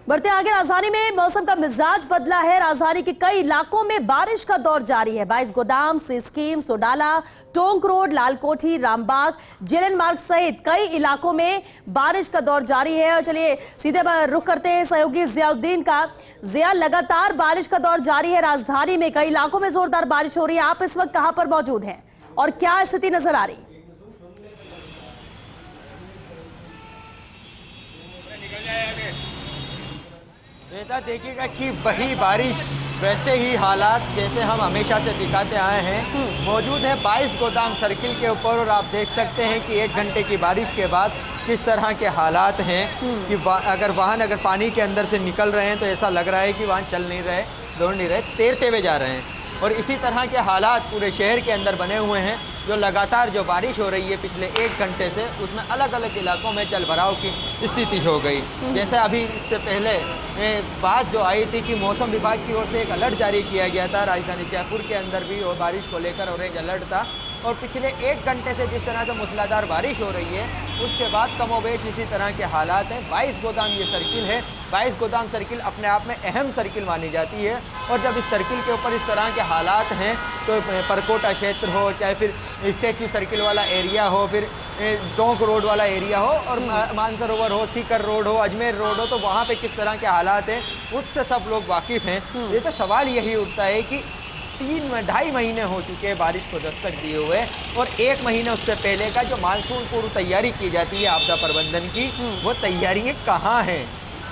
बढ़ते आगे, राजधानी में मौसम का मिजाज बदला है। राजधानी के कई इलाकों में बारिश का दौर जारी है। 22 गोदाम, सिस्कीम, सोडाला, टोंक रोड, लालकोठी, रामबाग, जेएलएन मार्ग सहित कई इलाकों में बारिश का दौर जारी है। और चलिए सीधे रुख करते हैं सहयोगी जियाउद्दीन का। जिया, लगातार बारिश का दौर जारी है। राजधानी में कई इलाकों में जोरदार बारिश हो रही है। आप इस वक्त कहां पर मौजूद हैं और क्या स्थिति नजर आ रही? बेटा देखिएगा कि वही बारिश वैसे ही हालात जैसे हम हमेशा से दिखाते आए हैं। मौजूद है 22 गोदाम सर्किल के ऊपर और आप देख सकते हैं कि 1 घंटे की बारिश के बाद किस तरह के हालात हैं कि अगर वाहन पानी के अंदर से निकल रहे हैं तो ऐसा लग रहा है कि वाहन चल नहीं रहे, दौड़ नहीं रहे, तैरते हुए जा रहे हैं। और इसी तरह के हालात पूरे शहर के अंदर बने हुए हैं। जो लगातार जो बारिश हो रही है पिछले 1 घंटे से, उसमें अलग अलग इलाकों में जल भराव की स्थिति हो गई। जैसे अभी इससे पहले बात जो आई थी कि मौसम विभाग की ओर से एक अलर्ट जारी किया गया था। राजधानी जयपुर के अंदर भी और बारिश को लेकर ऑरेंज अलर्ट था। और पिछले 1 घंटे से जिस तरह से मूसलाधार बारिश हो रही है, उसके बाद कमोबेश इसी तरह के हालात हैं। 22 गोदाम ये सर्किल है। 22 गोदाम सर्किल अपने आप में अहम सर्किल मानी जाती है। और जब इस सर्किल के ऊपर इस तरह के हालात हैं तो परकोटा क्षेत्र हो, चाहे फिर स्टैच्यू सर्किल वाला एरिया हो, फिर टोंक रोड वाला एरिया हो, और मानसरोवर हो, सीकर रोड हो, अजमेर रोड हो, तो वहाँ पे किस तरह के हालात हैं उससे सब लोग वाकिफ़ हैं। ये तो सवाल यही उठता है कि 3-2.5 महीने हो चुके हैं बारिश को दस्तक दिए हुए, और 1 महीने उससे पहले का जो मानसून पूर्व तैयारी की जाती है आपदा प्रबंधन की, वो तैयारियाँ कहाँ हैं?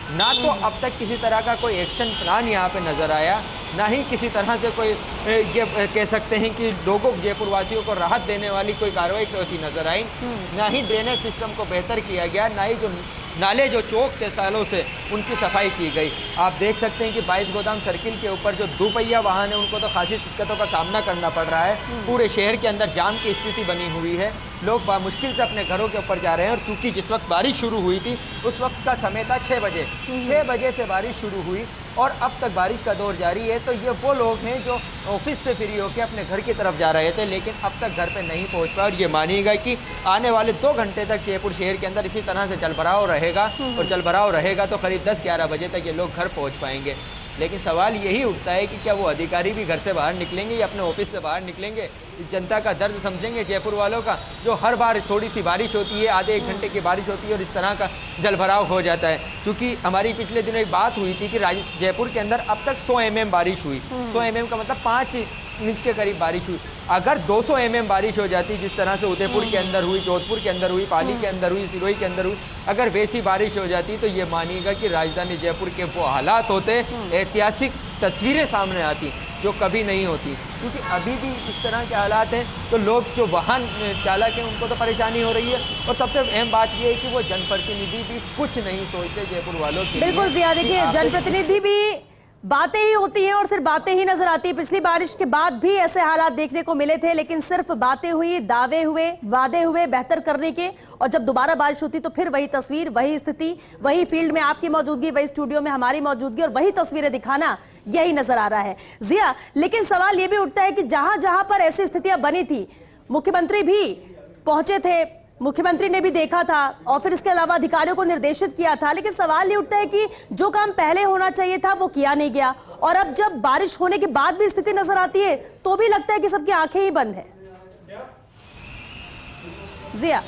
ना तो अब तक किसी तरह का कोई एक्शन प्लान यहाँ पे नज़र आया, ना ही किसी तरह से कोई ये कह सकते हैं कि लोगों जयपुर वासियों को राहत देने वाली कोई कार्रवाई होती नज़र आई। ना ही ड्रेनेज सिस्टम को बेहतर किया गया, ना ही जो नाले जो चौक थे सालों से उनकी सफाई की गई। आप देख सकते हैं कि 22 गोदाम सर्किल के ऊपर जो दुपहिया वाहन है उनको तो खासी दिक्कतों का सामना करना पड़ रहा है। पूरे शहर के अंदर जाम की स्थिति बनी हुई है। लोग मुश्किल से अपने घरों के ऊपर जा रहे हैं। और चूंकि जिस वक्त बारिश शुरू हुई थी उस वक्त का समय था 6 बजे। 6 बजे से बारिश शुरू हुई और अब तक बारिश का दौर जारी है। तो ये वो लोग हैं जो ऑफिस से फ्री होकर अपने घर की तरफ जा रहे थे, लेकिन अब तक घर पे नहीं पहुंच पाए। और ये मानिएगा कि आने वाले 2 घंटे तक जयपुर शहर के अंदर इसी तरह से जलभराव रहेगा। और जलभराव रहेगा तो करीब 10-11 बजे तक ये लोग घर पहुँच पाएंगे। लेकिन सवाल यही उठता है कि क्या वो अधिकारी भी घर से बाहर निकलेंगे या अपने ऑफिस से बाहर निकलेंगे? जनता का दर्द समझेंगे जयपुर वालों का, जो हर बार थोड़ी सी बारिश होती है, आधे 1 घंटे की बारिश होती है और इस तरह का जलभराव हो जाता है। क्योंकि हमारी पिछले दिनों एक बात हुई थी कि जयपुर के अंदर अब तक 100 mm बारिश हुई। 100 mm का मतलब 5 इंच के करीब बारिश हुई। अगर 200 mm बारिश हो जाती, जिस तरह से उदयपुर के अंदर हुई, जोधपुर के अंदर हुई, पाली के अंदर हुई, सिरोही के अंदर हुई, अगर वैसी बारिश हो जाती तो ये मानिएगा कि राजधानी जयपुर के वो हालात होते, ऐतिहासिक तस्वीरें सामने आती जो कभी नहीं होती। क्योंकि अभी भी इस तरह के हालात हैं तो लोग जो वाहन चालक हैं उनको तो परेशानी हो रही है। और सबसे अहम बात यह है कि वो जनप्रतिनिधि भी कुछ नहीं सोचते जयपुर वालों की। बिल्कुल जिया, देखिए जनप्रतिनिधि भी बातें ही होती हैं और सिर्फ बातें ही नजर आती है। पिछली बारिश के बाद भी ऐसे हालात देखने को मिले थे, लेकिन सिर्फ बातें हुई, दावे हुए, वादे हुए बेहतर करने के, और जब दोबारा बारिश होती तो फिर वही तस्वीर, वही स्थिति, वही फील्ड में आपकी मौजूदगी, वही स्टूडियो में हमारी मौजूदगी और वही तस्वीरें दिखाना, यही नजर आ रहा है जिया। लेकिन सवाल यह भी उठता है कि जहां जहां पर ऐसी स्थितियां बनी थी, मुख्यमंत्री भी पहुंचे थे, मुख्यमंत्री ने भी देखा था और फिर इसके अलावा अधिकारियों को निर्देशित किया था, लेकिन सवाल ये उठता है कि जो काम पहले होना चाहिए था वो किया नहीं गया। और अब जब बारिश होने के बाद भी स्थिति नजर आती है तो भी लगता है कि सबकी आंखें ही बंद है। जिया,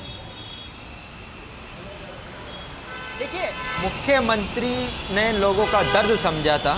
देखिए, मुख्यमंत्री ने लोगों का दर्द समझा था,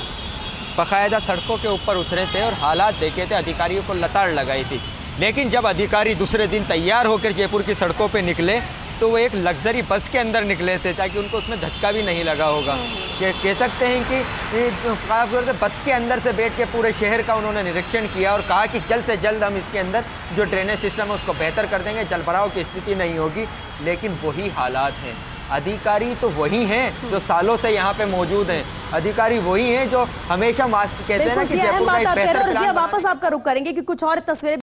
बाकायदा सड़कों के ऊपर उतरे थे और हालात देखे थे, अधिकारियों को लताड़ लगाई थी। लेकिन जब अधिकारी दूसरे दिन तैयार होकर जयपुर की सड़कों पे निकले तो वो एक लग्जरी बस के अंदर निकले थे, ताकि उनको उसमें धचका भी नहीं लगा होगा। कह सकते हैं कि बस के अंदर से बैठ के पूरे शहर का उन्होंने निरीक्षण किया और कहा कि जल्द से जल्द हम इसके अंदर जो ड्रेनेज सिस्टम है उसको बेहतर कर देंगे, जलभराव की स्थिति नहीं होगी। लेकिन वही हालात हैं। अधिकारी तो वही हैं जो सालों से यहाँ पे मौजूद हैं। अधिकारी वही हैं जो हमेशा कहते हैं ना कि जयपुर का एक बेहतर प्लान। वापस आपका रुख करेंगे कि कुछ और तस्वीरें